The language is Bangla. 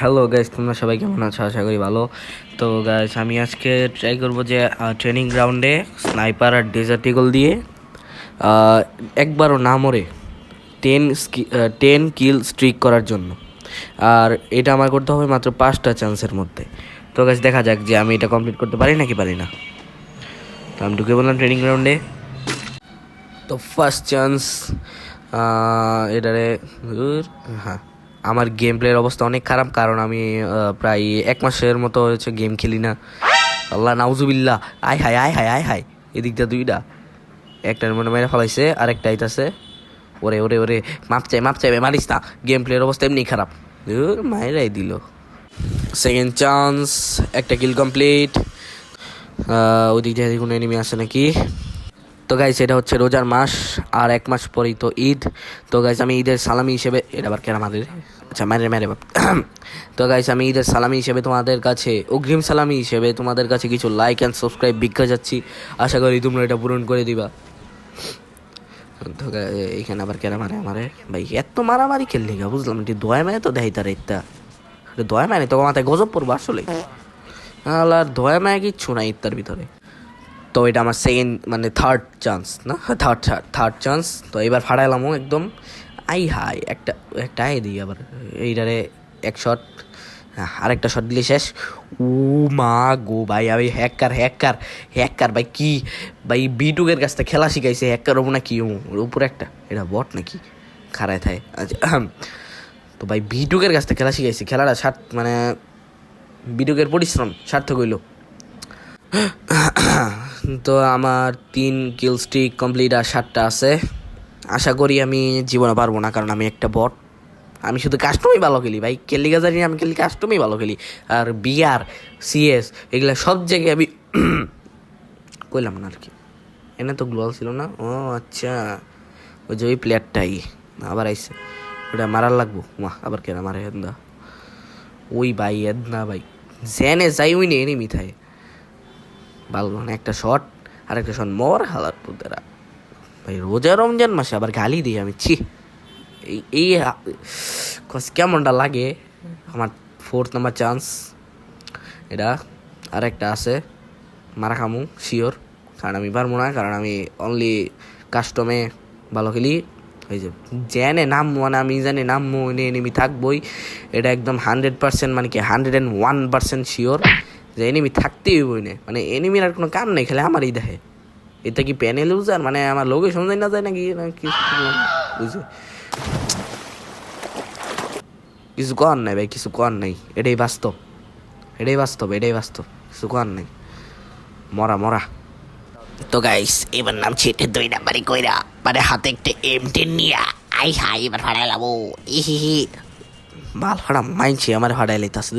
হ্যালো গাইস, তোমরা সবাই কেমন আছো? আশা করি ভালো। তো গাইস, আমি আজকে ট্রাই করব যে ট্রেনিং গ্রাউন্ডে স্নাইপার আর ডেজার্ট ইগল দিয়ে একবারও না মরে 10 কিল স্ট্রিক করার জন্য। আর এটা আমার করতে হবে মাত্র 5টা চান্সের মধ্যে। তো গাইস, দেখা যাক যে আমি এটা কমপ্লিট করতে পারি নাকি পারি না। তো আমি ঢুকে বললাম ট্রেনিং গ্রাউন্ডে। তো ফার্স্ট চান্স এটারে হ্যাঁ, আমার গেম প্লের অবস্থা অনেক খারাপ, কারণ আমি প্রায় 1 মাসের মতো হচ্ছে গেম খেলি না। আল্লাহ নাউজুবিল্লাহ, আয় হায় আয় হায় আয় হায়, এদিকটা দুইটা, একটার মনে মেরে ফেলাইছে, আরেকটা আইতাছে। ওরে ওরে ওরে, মাপ চাইবে, মারিস না, গেম প্লের অবস্থা এমনি খারাপ। মায়েরাই দিল। সেকেন্ড চান্স, একটা কিল কমপ্লিট। ওদিক দিয়ে কোনো এনিমি আছে নাকি? তো গাইস, এটা হচ্ছে রোজার মাস, আর 1 মাস পরেই তো ঈদ। তো গাইস, আমি ঈদের সালামি হিসেবে, এটা আবার কেন আমাদের, আচ্ছা মারে মারে বাপ। তো গাইস, আমি ঈদের সালামি হিসেবে তোমাদের কাছে, অগ্রিম সালামি হিসেবে তোমাদের কাছে কিছু লাইক অ্যান্ড সাবস্ক্রাইব ভিক্ষা যাচ্ছি। আশা করি তোমরা এটা পূরণ করে দিবা। তো এইখানে আবার কেন মারে আমারে ভাই, এত মারামারি খেললি গা, বুঝলাম এটি দোয়া মারে তো দেয় তার ইত্যা, দোয়া মারে তো মাথায় গজব পড়বো আসলে। আর দোয়া মায় কিচ্ছু নাই ইত্যার ভিতরে। তো এটা আমার সেকেন্ড মানে থার্ড চান্স, না থার্ড চান্স। তো এবার ফাড়াইলামও একদম। আই হাই, একটা আই দিই আবার এইটারে, এক শট, আরেকটা শট দিলে শেষ। ও মা গো ভাই, আমি হ্যাকার ভাই, কি ভাই বিটুকের কাছ থেকে খেলা শিখাইছে, হ্যাকার হবো না কি হবো? ওর উপরে একটা, এটা বট নাকি খারায় থাকে? আচ্ছা, তো ভাই বিটুকের কাছ থেকে খেলা শিখাইছি, খেলাটা মানে বিটুকের পরিশ্রম সার্থক হইল। তো আমার 3 কিল স্ট্রিক কমপ্লিট, আর 7টা আছে। আশা করি আমি জীবনে পারবো না, কারণ আমি একটা বট। আমি শুধু কাস্টমই ভালো খেলি ভাই, খেলি জানি আমি খেলি কাস্টমই ভালো খেলি। আর বিআর, সিএস, এগুলা সব জায়গায় আমি কইলাম না আর কি। এনে তো গ্লোয়াল ছিল না, ও আচ্ছা, ওই যে ওই প্লেয়ারটাই আবার আইসে, ওটা মারার লাগবো। আবার কেন মারে এদনা? ওই ভাই এদনা ভাই, জেনে যাই ওই নে এনিমি থাকে ভালো না। একটা শট, আর একটা শট, মর হালার পুতেরা ভাই। রোজা রমজান মাসে আবার গালি দিই আমি, ছি। এই কেমনটা লাগে। আমার 4th নাম্বার চান্স এটা, আর একটা আছে, মারা খামু শিওর, কারণ আমি পারবো না, কারণ আমি অনলি কাস্টমে ভালো খেলি। ওই যে জেনে নাম, মানে আমি জানি নামবো এনিমি থাকবোই, এটা একদম 100%, মানে কি 101% শিওর যে এনিমি থাকতেই হইবই না। মানে এনিমির আর কোনো কাম নেই, খেলে আমারই দেখে। এটা কি প্যানেল ইউজার, মানে আমার লোকে সমঝাই না যায় নাকি বুঝে? কিছু কর নাই ভাই, কিছু কর নাই, এটাই বাস্তব, কিছু কর নাই, মরা। তো গাইস, এবার নাম ছিটে 2 নাম্বারই কইরা, মানে হাতে একটা M10 নিয়া, আই হাই, এবার ফাড়াইলাম। ও ইহি, মাল ফাড়া মাইনছি আমার ফাড়াই লাইতাছে।